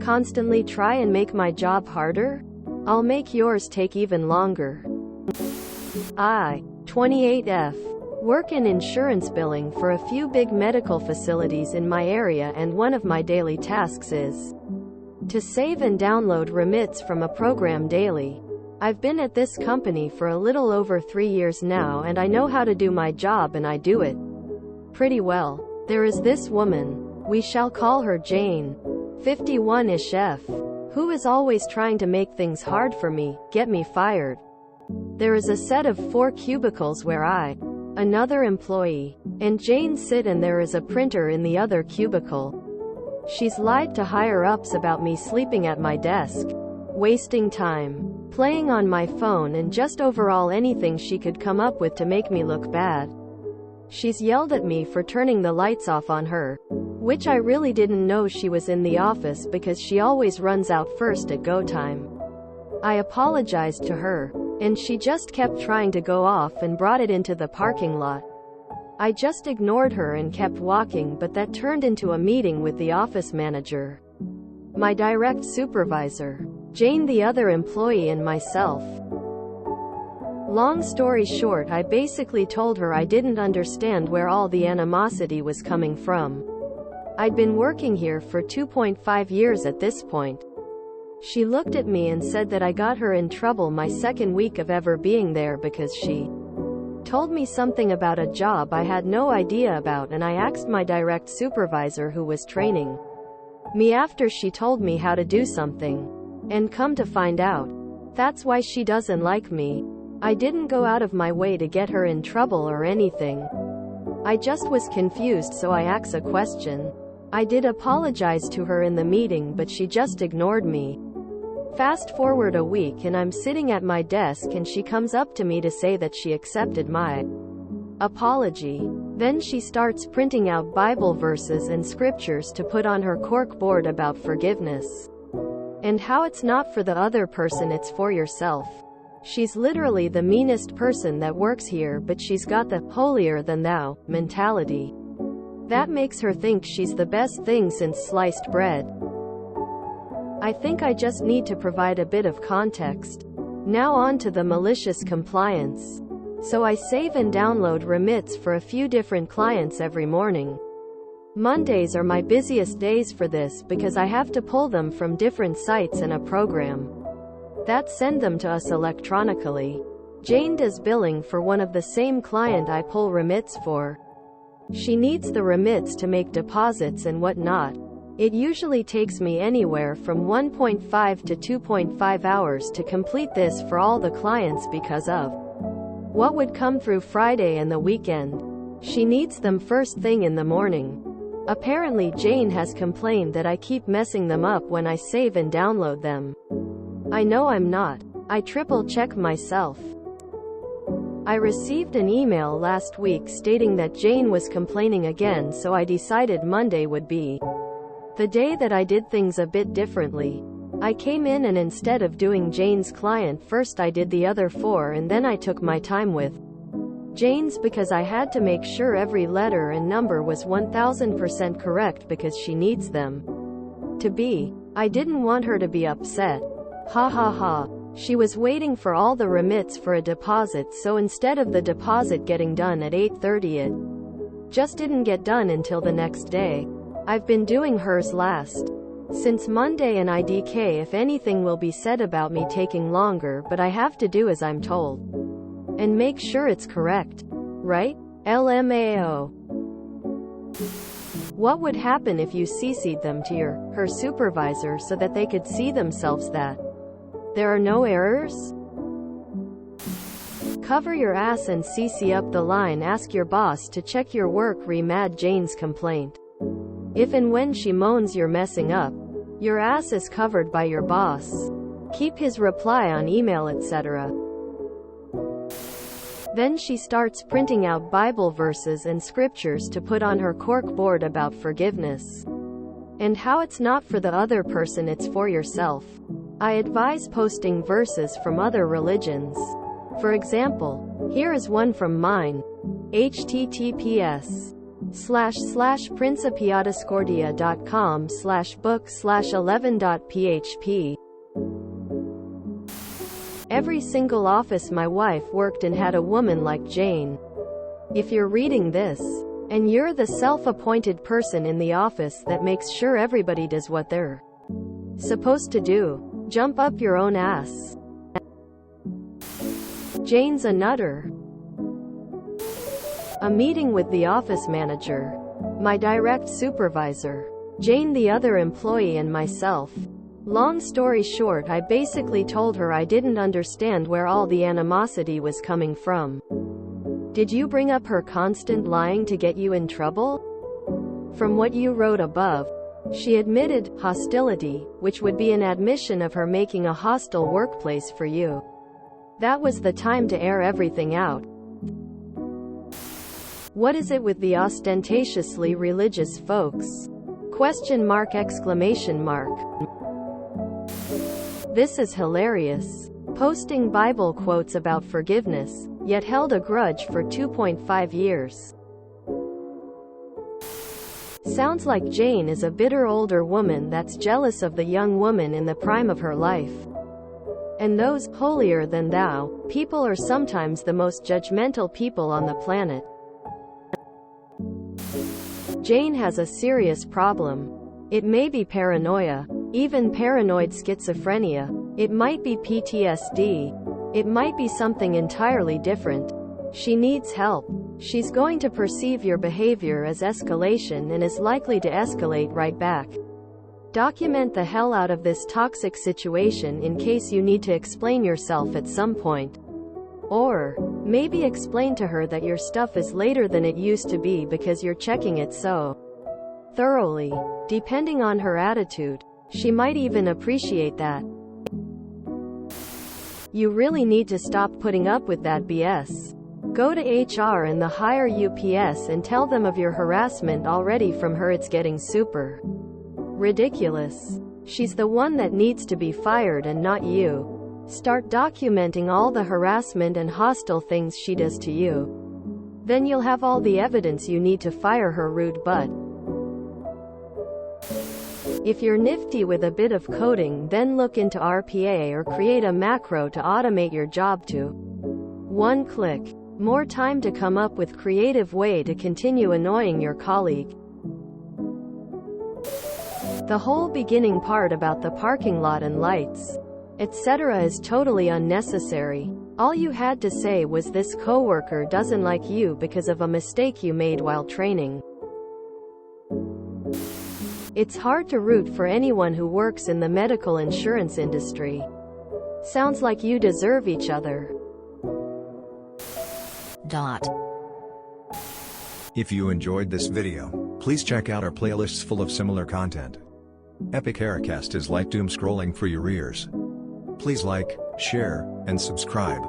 Constantly try and make my job harder? I'll make yours take even longer. I, 28F, work in insurance billing for a few big medical facilities in my area, and one of my daily tasks is to save and download remits from a program daily. I've been at this company for a little over 3 years now, and I know how to do my job, and I do it pretty well. There is this woman, we shall call her Jane, 51-ish F, who is always trying to make things hard for me, get me fired. There is a set of 4 cubicles where I, another employee, and Jane sit, and there is a printer in the other cubicle. She's lied to higher-ups about me sleeping at my desk, wasting time, playing on my phone, and just overall anything she could come up with to make me look bad. She's yelled at me for turning the lights off on her, which I really didn't know she was in the office because she always runs out first at go time. I apologized to her, and she just kept trying to go off and brought it into the parking lot. I just ignored her and kept walking, but that turned into a meeting with the office manager, my direct supervisor, Jane the other employee, and myself. Long story short, I basically told her I didn't understand where all the animosity was coming from. I'd been working here for 2.5 years at this point. She looked at me and said that I got her in trouble my second week of ever being there because she told me something about a job I had no idea about, and I asked my direct supervisor who was training me after she told me how to do something. And come to find out, that's why she doesn't like me. I didn't go out of my way to get her in trouble or anything. I just was confused, so I asked a question. I did apologize to her in the meeting, but she just ignored me. Fast forward a week, and I'm sitting at my desk, and she comes up to me to say that she accepted my apology. Then she starts printing out Bible verses and scriptures to put on her cork board about forgiveness, and how it's not for the other person, it's for yourself. She's literally the meanest person that works here, but she's got the holier-than-thou mentality. That makes her think she's the best thing since sliced bread. I think I just need to provide a bit of context. Now on to the malicious compliance. So I save and download remits for a few different clients every morning. Mondays are my busiest days for this because I have to pull them from different sites in a program that send them to us electronically. Jane does billing for one of the same client I pull remits for. She needs the remits to make deposits and whatnot. It usually takes me anywhere from 1.5 to 2.5 hours to complete this for all the clients because of what would come through Friday and the weekend. She needs them first thing in the morning. Apparently Jane has complained that I keep messing them up when I save and download them. I know I'm not. I triple check myself. I received an email last week stating that Jane was complaining again, so I decided Monday would be the day that I did things a bit differently. I came in, and instead of doing Jane's client first, I did the other 4, and then I took my time with Jane's because I had to make sure every letter and number was 1000% correct because she needs them to be. I didn't want her to be upset. Ha ha ha. She was waiting for all the remits for a deposit, so instead of the deposit getting done at 8:30, it just didn't get done until the next day. I've been doing hers last since Monday, and IDK if anything will be said about me taking longer, but I have to do as I'm told and make sure it's correct. Right? LMAO. What would happen if you CC'd them to her supervisor so that they could see themselves that there are no errors? Cover your ass and CC up the line. Ask your boss to check your work. Re-mad Jane's complaint. If and when she moans you're messing up, your ass is covered by your boss. Keep his reply on email, etc. Then she starts printing out Bible verses and scriptures to put on her cork board about forgiveness, and how it's not for the other person, it's for yourself. I advise posting verses from other religions. For example, here is one from mine. https principiadiscordia.com/book/11.php. Every single office my wife worked in had a woman like Jane. If you're reading this, and you're the self-appointed person in the office that makes sure everybody does what they're supposed to do, jump up your own ass. Jane's a nutter. A meeting with the office manager, my direct supervisor, Jane the other employee, and myself. Long story short, I basically told her I didn't understand where all the animosity was coming from. Did you bring up her constant lying to get you in trouble? From what you wrote above, she admitted hostility, which would be an admission of her making a hostile workplace for you. That was the time to air everything out. What is it with the ostentatiously religious folks? Question mark, exclamation mark. This is hilarious. Posting Bible quotes about forgiveness, yet held a grudge for 2.5 years. Sounds like Jane is a bitter older woman that's jealous of the young woman in the prime of her life. And those holier-than-thou people are sometimes the most judgmental people on the planet. Jane has a serious problem. It may be paranoia, even paranoid schizophrenia. It might be PTSD. It might be something entirely different. She needs help. She's going to perceive your behavior as escalation and is likely to escalate right back. Document the hell out of this toxic situation in case you need to explain yourself at some point. Or maybe explain to her that your stuff is later than it used to be because you're checking it so thoroughly. Depending on her attitude, she might even appreciate that. You really need to stop putting up with that BS. Go to HR and the higher UPS and tell them of your harassment already from her. It's getting super ridiculous. She's the one that needs to be fired and not you. Start documenting all the harassment and hostile things she does to you. Then you'll have all the evidence you need to fire her rude butt. If you're nifty with a bit of coding, then look into RPA or create a macro to automate your job to one click. More time to come up with creative way to continue annoying your colleague. The whole beginning part about the parking lot and lights, etc. is totally unnecessary. All you had to say was this coworker doesn't like you because of a mistake you made while training. It's hard to root for anyone who works in the medical insurance industry. Sounds like you deserve each other. If you enjoyed this video, please check out our playlists full of similar content. Epic Haircast is like doom scrolling for your ears. Please like, share, and subscribe.